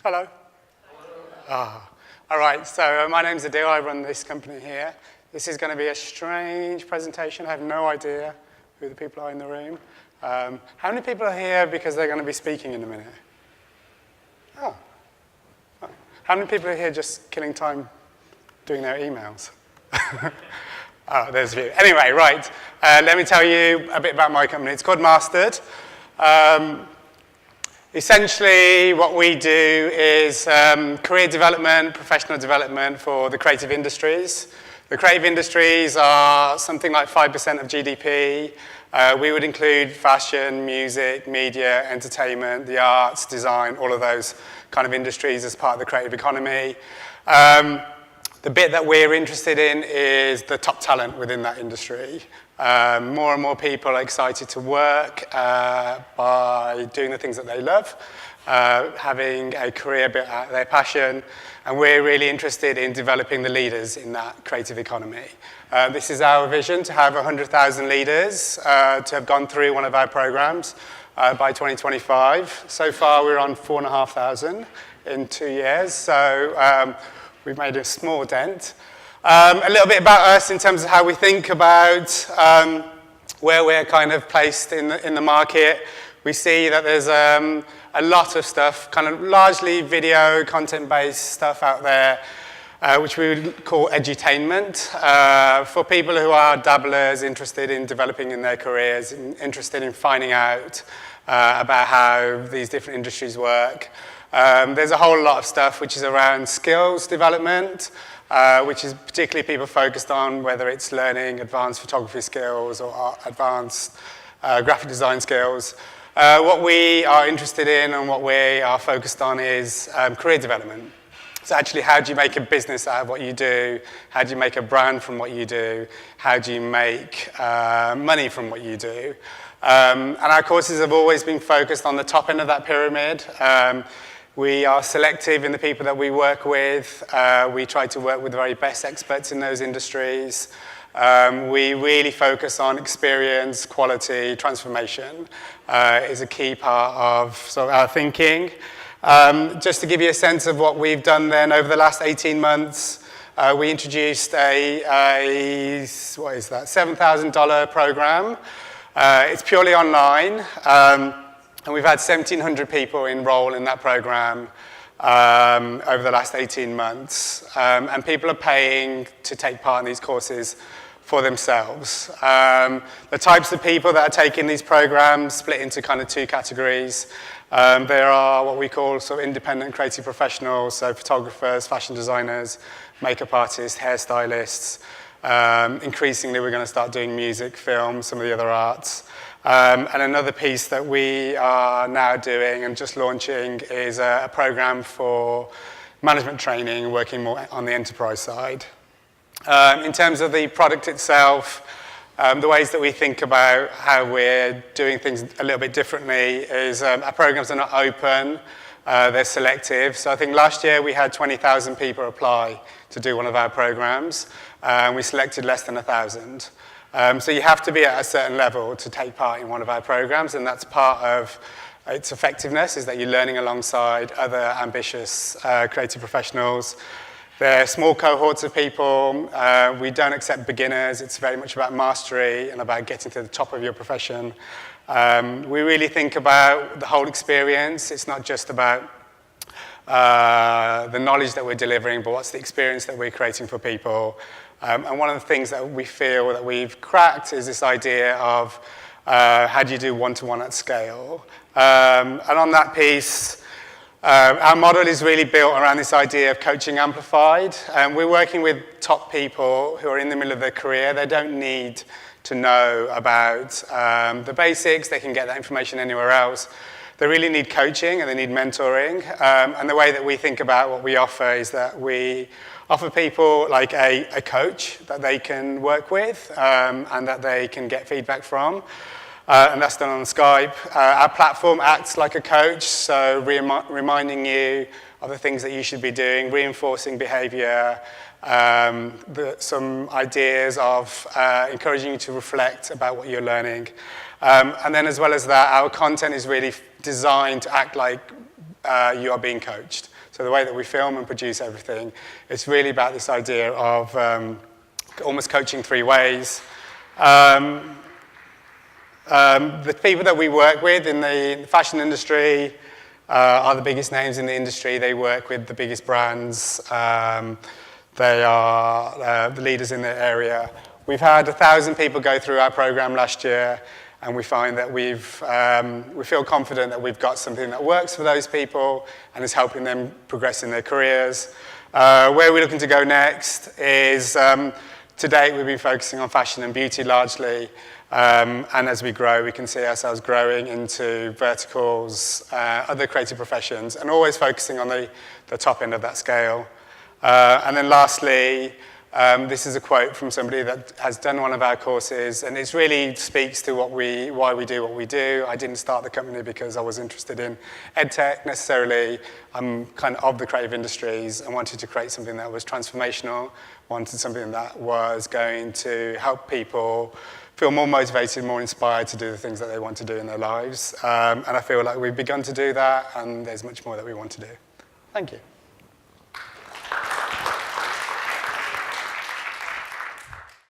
Hello. All right, so my name's Adil. I run this company here. This is going to be a strange presentation. I have no idea who the people are in the room. How many people are here because they're going to be speaking in a minute? Oh. How many people are here just killing time doing their emails? Oh, there's a few. Anyway, right. Let me tell you a bit about my company. It's called Mastered. Essentially, what we do is career development, professional development for the creative industries. The creative industries are something like 5% of GDP. We would include fashion, music, media, entertainment, the arts, design, all of those kind of industries as part of the creative economy. The bit that we're interested in is the top talent within that industry. More and more people are excited to work by doing the things that they love, having a career built out of their passion, and we're really interested in developing the leaders in that creative economy. This is our vision, to have 100,000 leaders to have gone through one of our programs by 2025. So far, we're on 4,500 in 2 years, so we've made a small dent. A little bit about us in terms of how we think about where we're kind of placed in the market. We see that there's a lot of stuff, kind of largely video, content-based stuff out there, which we would call edutainment, for people who are dabblers, interested in developing in their careers, interested in finding out about how these different industries work. There's a whole lot of stuff which is around skills development, which is particularly people focused on whether it's learning advanced photography skills or advanced graphic design skills. What we are interested in and what we are focused on is career development. So actually, how do you make a business out of what you do? How do you make a brand from what you do? How do you make money from what you do? And our courses have always been focused on the top end of that pyramid. We are selective in the people that we work with. We try to work with the very best experts in those industries. We really focus on experience, quality, transformation is a key part of sort of our thinking. Just to give you a sense of what we've done then over the last 18 months, we introduced a what is that, $7,000 program. It's purely online. And we've had 1,700 people enroll in that program over the last 18 months. And people are paying to take part in these courses for themselves. The types of people that are taking these programs split into kind of two categories. There are what we call sort of independent creative professionals, so photographers, fashion designers, makeup artists, hairstylists. Increasingly, we're going to start doing music, film, some of the other arts. And another piece that we are now doing and just launching is a program for management training, working more on the enterprise side. In terms of the product itself, the ways that we think about how we're doing things a little bit differently is our programs are not open, they're selective. So I think last year we had 20,000 people apply to do one of our programs, and we selected less than 1,000. So you have to be at a certain level to take part in one of our programs, and that's part of its effectiveness, is that you're learning alongside other ambitious creative professionals. They're small cohorts of people. We don't accept beginners. It's very much about mastery and about getting to the top of your profession. We really think about the whole experience. It's not just about the knowledge that we're delivering, but what's the experience that we're creating for people. And one of the things that we feel that we've cracked is this idea of how do you do one-to-one at scale. And on that piece, our model is really built around this idea of coaching amplified. We're working with top people who are in the middle of their career. They don't need to know about the basics. They can get that information anywhere else. They really need coaching and they need mentoring. And the way that we think about what we offer is that we offer people like a coach that they can work with and that they can get feedback from. And that's done on Skype. Our platform acts like a coach, so reminding you of the things that you should be doing, reinforcing behavior, some ideas of encouraging you to reflect about what you're learning. And then as well as that, our content is really designed to act like you are being coached. So the way that we film and produce everything, it's really about this idea of almost coaching 3 ways. The people that we work with in the fashion industry are the biggest names in the industry. They work with the biggest brands. They are the leaders in their area. We've had 1,000 people go through our program last year, and we find that we feel confident that we've got something that works for those people and is helping them progress in their careers. Where we're looking to go next is, to date, we've been focusing on fashion and beauty largely, and as we grow, we can see ourselves growing into verticals, other creative professions, and always focusing on the top end of that scale. And then lastly, this is a quote from somebody that has done one of our courses, and it really speaks to why we do what we do. I didn't start the company because I was interested in EdTech necessarily. I'm kind of the creative industries and wanted to create something that was transformational, wanted something that was going to help people feel more motivated, more inspired to do the things that they want to do in their lives. And I feel like we've begun to do that, and there's much more that we want to do. Thank you.